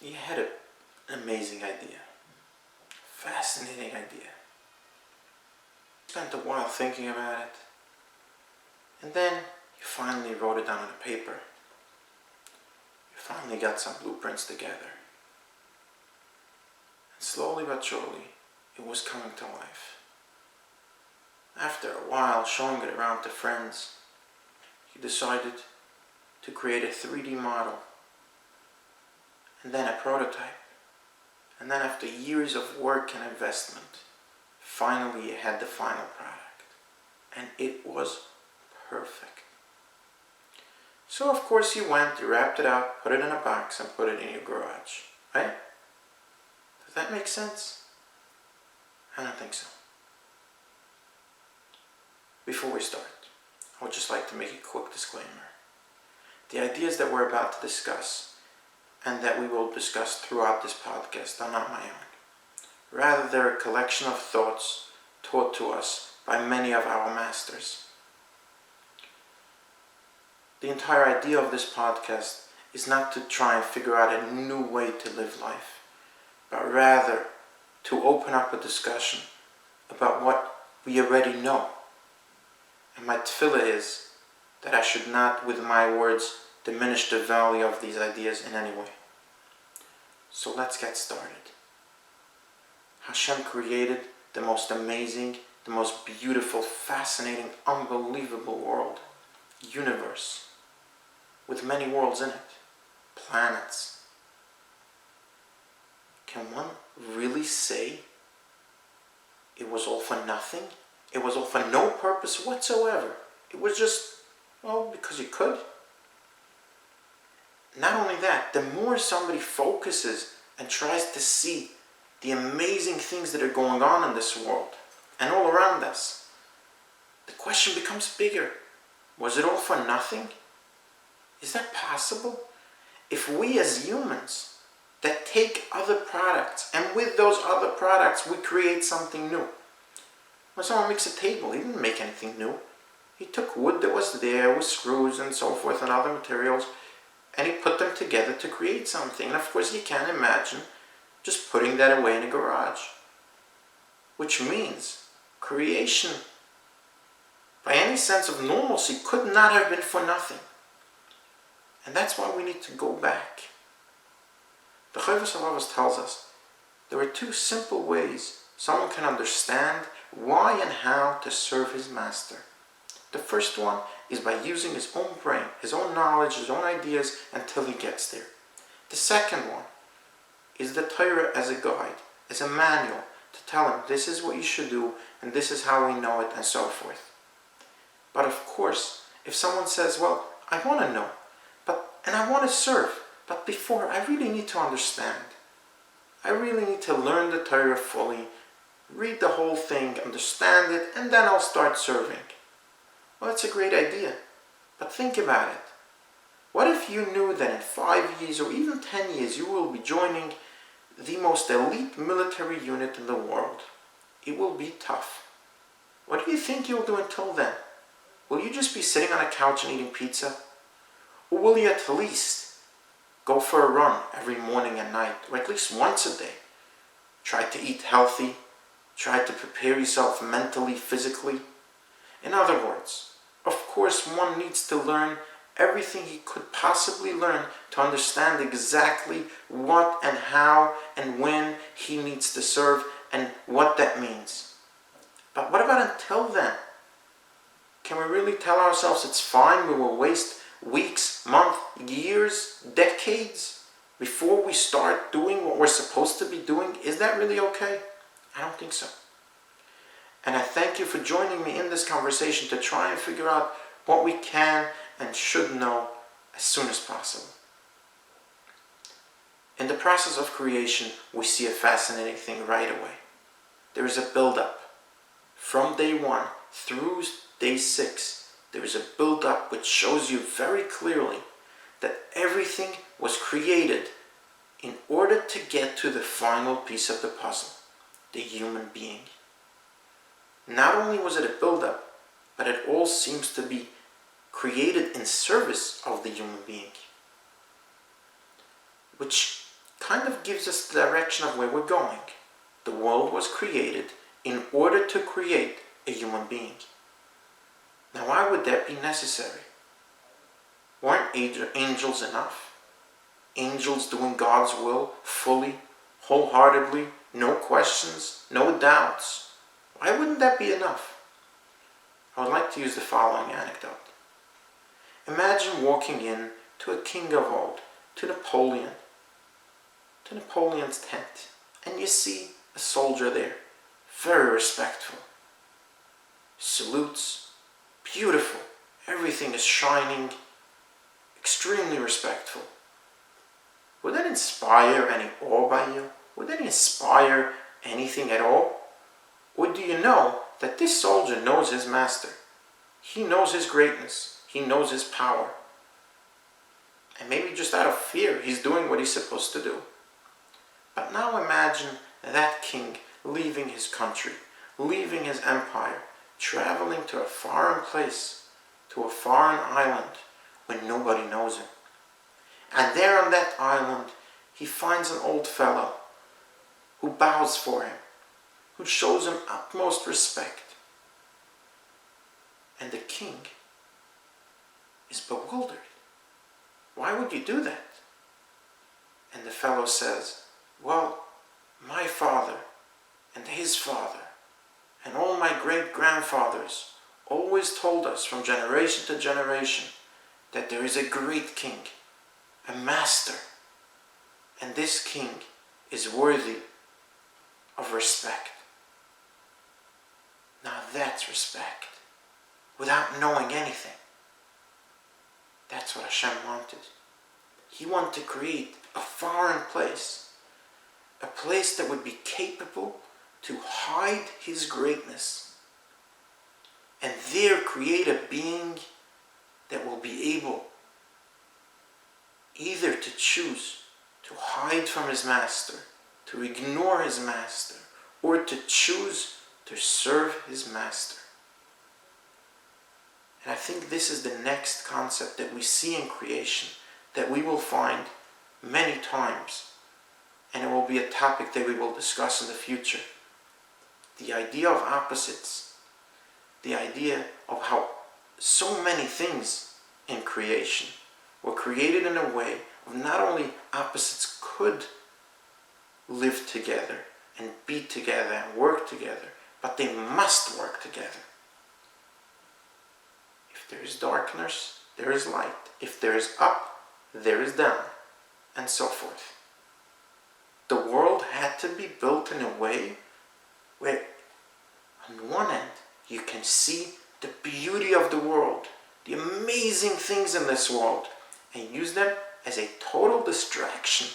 He had an amazing idea, fascinating idea. Spent a while thinking about it, and then he finally wrote it down on a paper. He finally got some blueprints together. And slowly but surely, it was coming to life. After a while showing it around to friends, he decided to create a 3D model, and then a prototype. And then after years of work and investment, finally he had the final product. And it was perfect. So of course you went, you wrapped it up, put it in a box and put it in your garage, right? Does that make sense? I don't think so. Before we start, I would just like to make a quick disclaimer. The ideas that we're about to discuss and that we will discuss throughout this podcast are not my own. Rather, they're a collection of thoughts taught to us by many of our masters. The entire idea of this podcast is not to try and figure out a new way to live life, but rather to open up a discussion about what we already know. And my tefillah is that I should not, with my words, diminish the value of these ideas in any way. So let's get started. Hashem created the most amazing, the most beautiful, fascinating, unbelievable world, universe, with many worlds in it, planets. Can one really say it was all for nothing? It was all for no purpose whatsoever. It was just, well, because you could. Not only that, the more somebody focuses and tries to see the amazing things that are going on in this world and all around us, the question becomes bigger. Was it all for nothing? Is that possible? If we as humans that take other products and with those other products we create something new. When someone makes a table, he didn't make anything new. He took wood that was there with screws and so forth and other materials, and he put them together to create something. And of course you can't imagine just putting that away in a garage. Which means creation, by any sense of normalcy, could not have been for nothing. And that's why we need to go back. The Chovos HaLevavos tells us there are two simple ways someone can understand why and how to serve his master. The first one is by using his own brain, his own knowledge, his own ideas until he gets there. The second one is the Torah as a guide, as a manual to tell him this is what you should do and this is how we know it and so forth. But of course, if someone says, well, I want to know, and I want to serve, but before I really need to understand. I really need to learn the Torah fully, read the whole thing, understand it, and then I'll start serving. Well, that's a great idea, but think about it. What if you knew that in 5 years or even 10 years you will be joining the most elite military unit in the world? It will be tough. What do you think you'll do until then? Will you just be sitting on a couch and eating pizza? Or will you at least go for a run every morning and night, or at least once a day? Try to eat healthy. Try to prepare yourself mentally, physically. In other words, of course one needs to learn everything he could possibly learn to understand exactly what and how and when he needs to serve and what that means. But what about until then? Can we really tell ourselves it's fine, we will waste weeks, months, years, decades before we start doing what we're supposed to be doing? Is that really okay? I don't think so. And I thank you for joining me in this conversation to try and figure out what we can and should know as soon as possible. In the process of creation, we see a fascinating thing right away. There is a build-up. From day 1 through day 6, there is a build-up which shows you very clearly that everything was created in order to get to the final piece of the puzzle, the human being. Not only was it a build-up, but it all seems to be created in service of the human being. Which kind of gives us the direction of where we're going. The world was created in order to create a human being. Now, why would that be necessary? Weren't angels enough? Angels doing God's will fully, wholeheartedly, no questions, no doubts. Why wouldn't that be enough? I would like to use the following anecdote. Imagine walking in to a king of old, to Napoleon's tent, and you see a soldier there, very respectful. Salutes, beautiful, everything is shining, extremely respectful. Would that inspire any awe by you? Would that inspire anything at all? Or do you know that this soldier knows his master? He knows his greatness. He knows his power. And maybe just out of fear, he's doing what he's supposed to do. But now imagine that king leaving his country, leaving his empire, traveling to a foreign place, to a foreign island where nobody knows him. And there on that island, he finds an old fellow who bows for him, who shows him utmost respect. And the king is bewildered. Why would you do that? And the fellow says, well, my father and his father and all my great-grandfathers always told us from generation to generation that there is a great king, a master, and this king is worthy of respect. Now that's respect, without knowing anything. That's what Hashem wanted. He wanted to create a foreign place, a place that would be capable to hide his greatness, and there create a being that will be able either to choose to hide from his master, to ignore his master, or to choose to serve his master. And I think this is the next concept that we see in creation, that we will find many times, and it will be a topic that we will discuss in the future. The idea of opposites, the idea of how so many things in creation were created in a way of not only opposites could live together and be together and work together, but they must work together. If there is darkness, there is light. If there is up, there is down, and so forth. The world had to be built in a way where, on one end, you can see the beauty of the world, the amazing things in this world, and use them as a total distraction,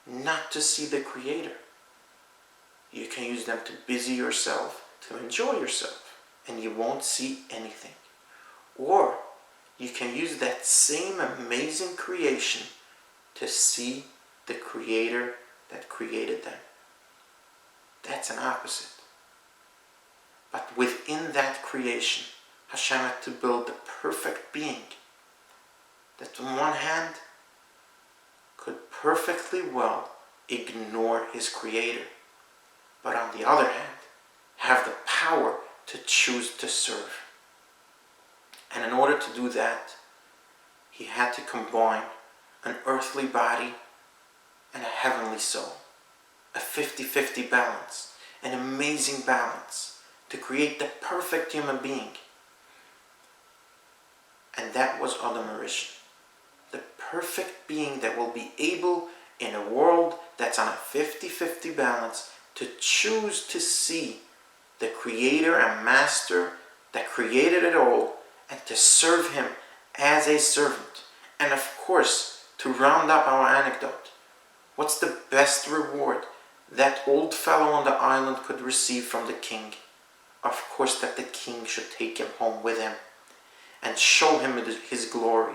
not to see the Creator. You can use them to busy yourself, to enjoy yourself, and you won't see anything. Or you can use that same amazing creation to see the Creator that created them. That's an opposite. But within that creation, Hashem had to build the perfect being that on one hand could perfectly well ignore his Creator, but on the other hand have the power to choose to serve. And in order to do that, he had to combine an earthly body and a heavenly soul, a 50-50 balance, an amazing balance to create the perfect human being. And that was Adam HaRishon, the perfect being that will be able in a world that's on a 50-50 balance to choose to see the Creator and Master that created it all and to serve him as a servant. And of course, to round up our anecdote, what's the best reward that old fellow on the island could receive from the king? Of course that the king should take him home with him and show him his glory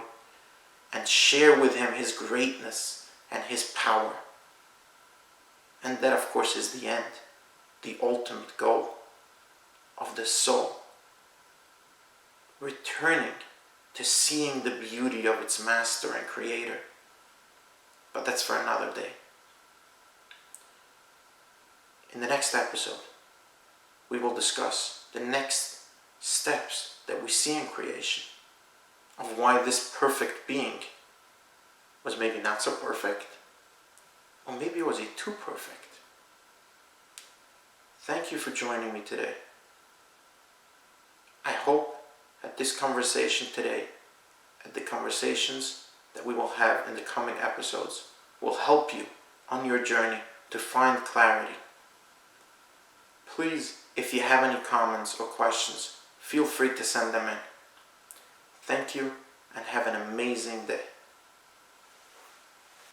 and share with him his greatness and his power. And that of course is the end, the ultimate goal of the soul, returning to seeing the beauty of its master and creator. but that's for another day. In the next episode, we will discuss the next steps that we see in creation, of why this perfect being was maybe not so perfect, or maybe was he too perfect. Thank you for joining me today. I hope that this conversation today and the conversations that we will have in the coming episodes will help you on your journey to find clarity. Please, if you have any comments or questions, feel free to send them in. Thank you and have an amazing day.